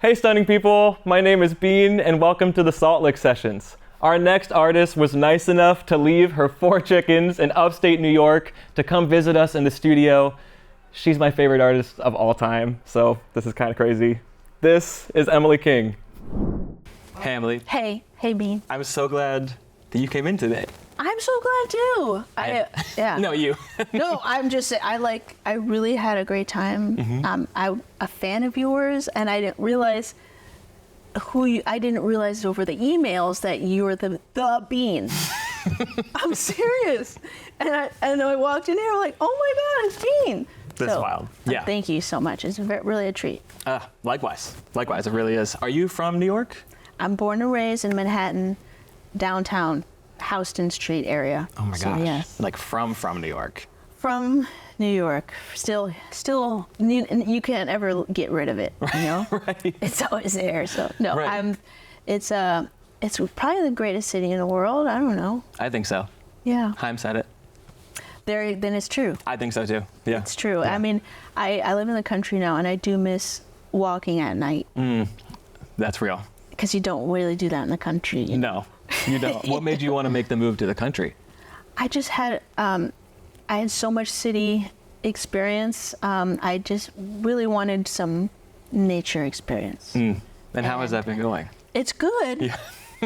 Hey stunning people, my name is Beane and welcome to the Salt Lick Sessions. Our next artist was nice enough to leave her 4 chickens in upstate New York to come visit us in the studio. She's my favorite artist of all time, so this is kind of crazy. This is Emily King. Hey Emily. Hey Beane. I'm so glad that you came in today. I'm so glad too. Yeah. No, you. No, I'm just I really had a great time. Mm-hmm. I'm a fan of yours, and I didn't realize over the emails that you were the Beane. I'm serious. And I walked in here like, oh my God, it's Beane. That's wild. Yeah. Thank you so much. It's really a treat. Likewise, it really is. Are you from New York? I'm born and raised in Manhattan, downtown, Houston Street area. Oh my gosh. Yes. Like from New York. From New York. Still, you can't ever get rid of it, you know? Right. It's always there. So no, right. It's probably the greatest city in the world. I don't know. I think so. Yeah. Haim said it. Then it's true. I think so too. Yeah. It's true. Yeah. I mean, I live in the country now, and I do miss walking at night. That's real. Because you don't really do that in the country. No, you don't. What made you want to make the move to the country? I just had, I had so much city experience. I just really wanted some nature experience. And how has that been going? It's good. Yeah.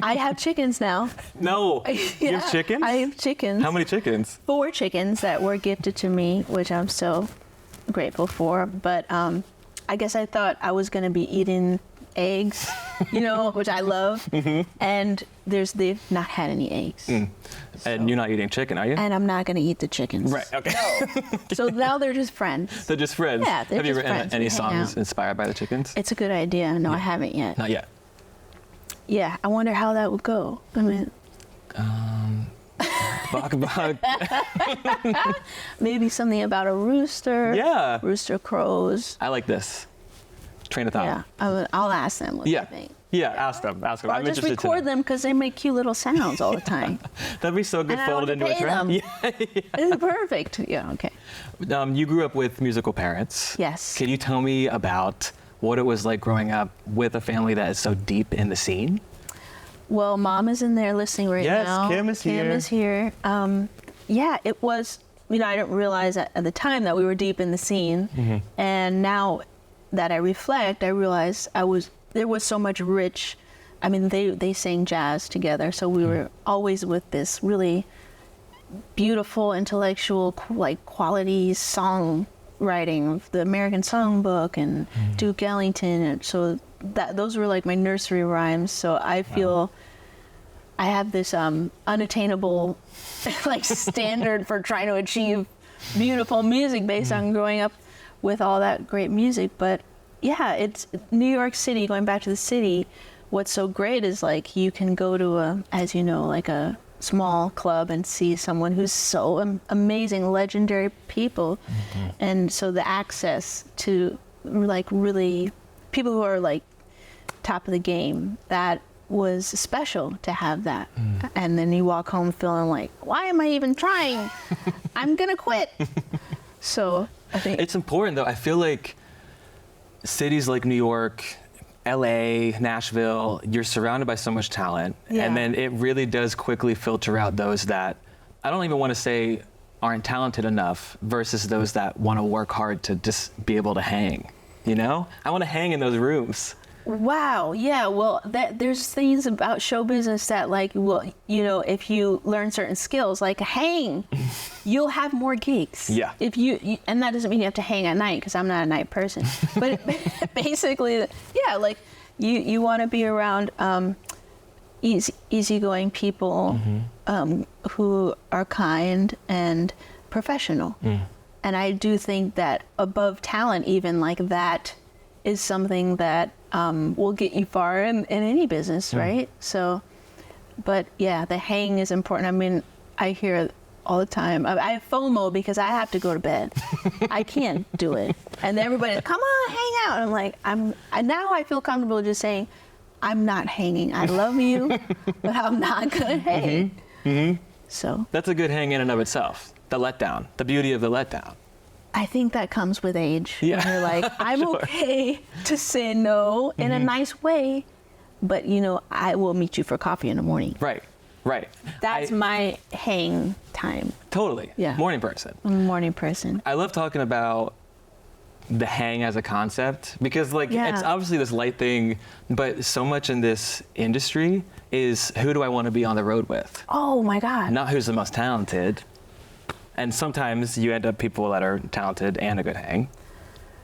I have chickens now. No, Yeah, you have chickens? I have chickens. How many chickens? 4 chickens that were gifted to me, which I'm so grateful for. But I guess I thought I was going to be eating eggs, you know, which I love. Mm-hmm. And they've not had any eggs. So, and you're not eating chicken, are you? and I'm not going to eat the chickens. Right, okay. No. So now they're just friends. They're just friends? Yeah, they're Have you just written friends. any We hang songs out. inspired by the chickens? It's a good idea. No, I haven't yet. Not yet. Yeah, I wonder how that would go. I mean, Bok. maybe something about a rooster. Yeah. Rooster crows. I like this. Train of thought. Yeah, I'll ask them what they think. Yeah, ask them. Or I'm just interested record them because they make cute little sounds all the time. That'd be so good And I don't folded have into to a pay track. them. Yeah. It's perfect. Yeah, okay. You grew up with musical parents. Yes. Can you tell me about what it was like growing up with a family that is so deep in the scene? Well, Mom is in there listening right now. Yes, Kim is here. Kim is here. Yeah, it was, I didn't realize at the time that we were deep in the scene. Mm-hmm. And now that I reflect, I realize there was so much rich, they sang jazz together. So we were always with this really beautiful, intellectual, quality songwriting, the American Songbook and Duke Ellington. And so those were like my nursery rhymes. So I feel I have this unattainable standard for trying to achieve beautiful music based on growing up with all that great music. But yeah, it's New York City, going back to the city. What's so great is you can go to a small club and see someone who's so amazing, legendary people. Mm-hmm. And so the access to really people who are top of the game, that was special to have that. And then you walk home feeling why am I even trying? I'm gonna quit. So I think it's important though. I feel like cities like New York, LA, Nashville, you're surrounded by so much talent. Yeah. And then it really does quickly filter out those that I don't even want to say aren't talented enough versus those that want to work hard to just be able to hang. I want to hang in those rooms. Wow. Yeah. Well, there's things about show business that if you learn certain skills, hang, you'll have more gigs. Yeah. If you and that doesn't mean you have to hang at night, because I'm not a night person. But basically, yeah, you want to be around easygoing people who are kind and professional. And I do think that above talent, even that is something that will get you far in any business, right? So, but yeah, the hang is important. I hear it all the time. I have FOMO because I have to go to bed. I can't do it. And everybody, come on, hang out. And now I feel comfortable just saying, I'm not hanging. I love you, but I'm not gonna hang. So. That's a good hang in and of itself. The letdown, the beauty of the letdown. I think that comes with age. Yeah. When you're like, I'm Sure. okay to say no in a nice way, but you know, I will meet you for coffee in the morning. Right. That's my hang time. Totally. Yeah. Morning person. I'm a morning person. I love talking about the hang as a concept because like it's obviously this light thing, but so much in this industry is who do I want to be on the road with? Oh my God. Not who's the most talented. And sometimes you end up people that are talented and a good hang,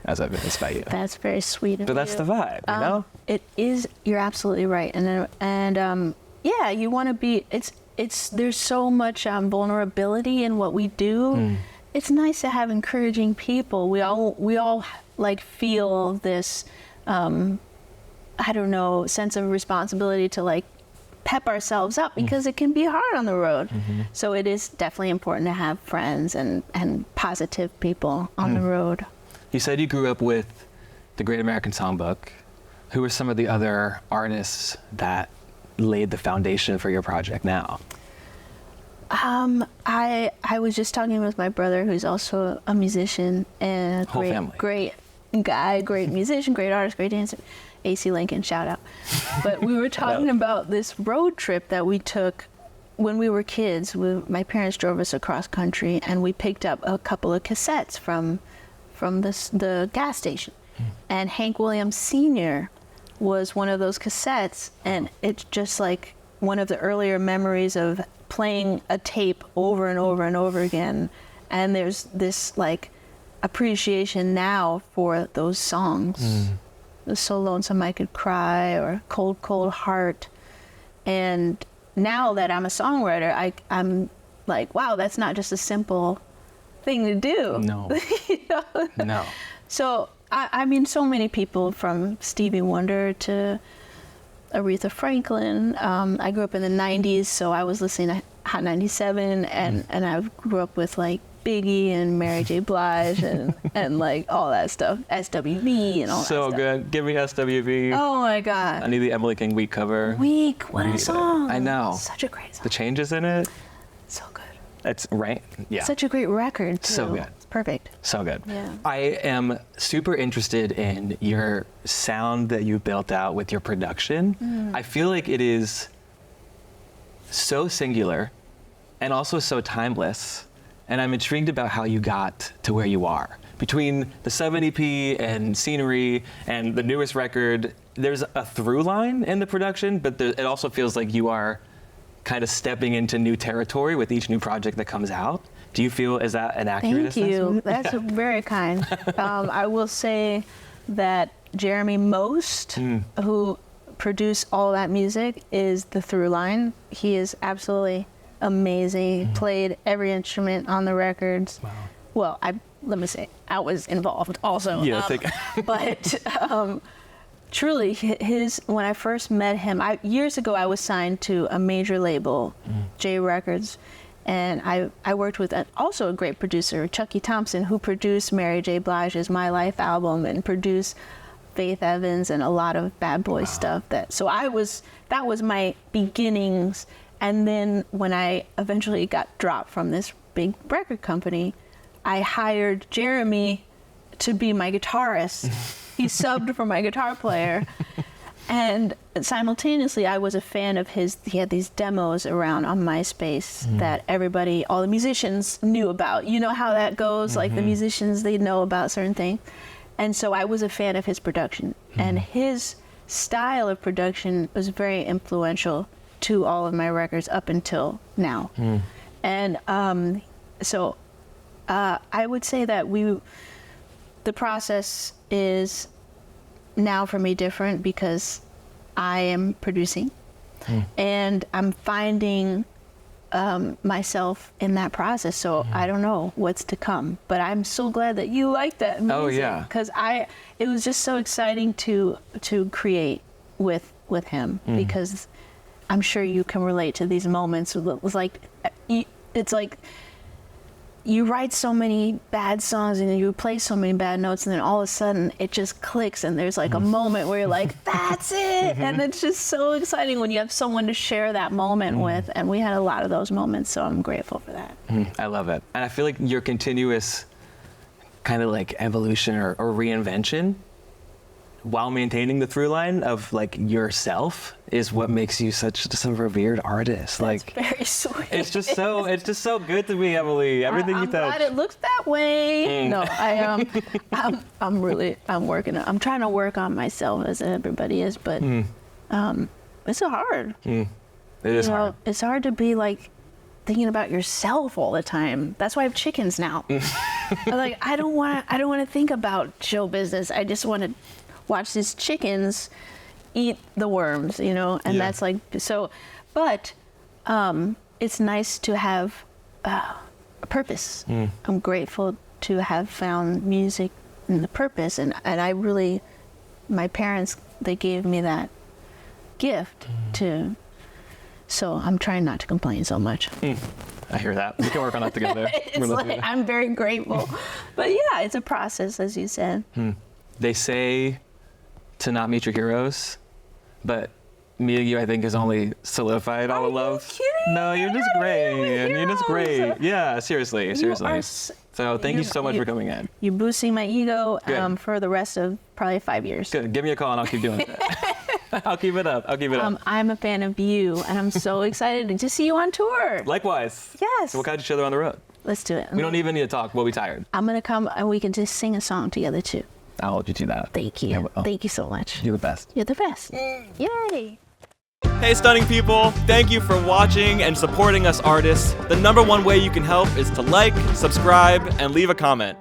as I've witnessed by you. That's very sweet of But that's you. the vibe, you know? It is. You're absolutely right. And yeah, you want to be. It's. There's so much vulnerability in what we do. It's nice to have encouraging people. We all like feel this. I don't know, sense of responsibility to like pep ourselves up because it can be hard on the road. So it is definitely important to have friends and positive people on the road. You said you grew up with the Great American Songbook. Who are some of the other artists that laid the foundation for your project now? I was just talking with my brother, who's also a musician and Whole family. great guy, great musician, great artist, great dancer. AC Lincoln, shout out. But we were talking about this road trip that we took when we were kids. My parents drove us across country, and we picked up a couple of cassettes from the gas station. And Hank Williams Sr. was one of those cassettes, and it's just like one of the earlier memories of playing a tape over and over and over again. And there's this like appreciation now for those songs. So Lonesome I Could Cry, or Cold Cold Heart. And now that I'm a songwriter, I'm like, wow, that's not just a simple thing to do. No. You know? No. So I mean, so many people, from Stevie Wonder to Aretha Franklin. I grew up in the 90s, so I was listening to Hot 97, and I grew up with like Biggie and Mary J. Blige and like all that stuff, SWV and all that stuff. So good. Give me SWV. Oh my God. I need the Emily King Week cover. Weak, what a song. I know. Such a great song. The changes in it. So good. It's right. Yeah. Such a great record too. So good. It's perfect. So good. Yeah. I am super interested in your sound that you built out with your production. I feel like it is so singular and also so timeless. And I'm intrigued about how you got to where you are. Between the 7 EP and Scenery and the newest record, there's a through line in the production, but it also feels like you are kind of stepping into new territory with each new project that comes out. Do you feel, is that an accurate Thank you. assessment? That's very kind. I will say that Jeremy Most, who produced all that music, is the through line. He is absolutely amazing. He played every instrument on the records. Wow. Well, let me say, I was involved also. Yeah, but truly, when I first met him, years ago, I was signed to a major label, J Records, and I worked with also a great producer, Chucky Thompson, who produced Mary J. Blige's My Life album and produced Faith Evans and a lot of Bad Boy stuff. That was my beginnings. And then when I eventually got dropped from this big record company, I hired Jeremy to be my guitarist. He subbed for my guitar player. And simultaneously, I was a fan of his. He had these demos around on MySpace that everybody, all the musicians knew about. You know how that goes? Like the musicians, they know about certain things. And so I was a fan of his production. And his style of production was very influential to all of my records up until now. And so I would say that the process is now for me different because I am producing and I'm finding myself in that process. So I don't know what's to come, but I'm so glad that you like that music. Oh yeah. Because it was just so exciting to create with him because I'm sure you can relate to these moments. It's like you write so many bad songs and you play so many bad notes, and then all of a sudden it just clicks, and there's like a moment where you're like, that's it. And it's just so exciting when you have someone to share that moment with. And we had a lot of those moments, so I'm grateful for that. I love it. And I feel like your continuous kind of like evolution or reinvention while maintaining the through line of like yourself is what makes you just a revered artist. That's like very sweet. it's just so good to me, Emily. Everything you touch. I'm glad it looks that way. No, I'm working. I'm trying to work on myself as everybody is, but it's hard. It is hard. It's hard to be like thinking about yourself all the time. That's why I have chickens now. Like I don't want to think about show business. I just want to watch these chickens eat the worms, and that's like so. But it's nice to have a purpose. I'm grateful to have found music and the purpose, and I really, my parents, they gave me that gift to. So I'm trying not to complain so much. I hear that. We can work on that together. I'm very grateful. But yeah, it's a process, as you said. They say to not meet your heroes, but meeting you, I think, has only solidified all the love. Are you kidding? No, you're just great. You're just great. Yeah, seriously. So thank you so much for coming in. You're boosting my ego for the rest of probably 5 years. Good. Give me a call and I'll keep doing it. I'll keep it up. I'm a fan of you, and I'm so excited to see you on tour. Likewise. Yes. So we'll catch each other on the road. Let's do it. We don't even need to talk. We'll be tired. I'm going to come and we can just sing a song together too. I'll let you do that. Thank you. Yeah, well, Thank you so much. You're the best. You're the best. Yay. Hey, stunning people. Thank you for watching and supporting us artists. The #1 way you can help is to like, subscribe, and leave a comment.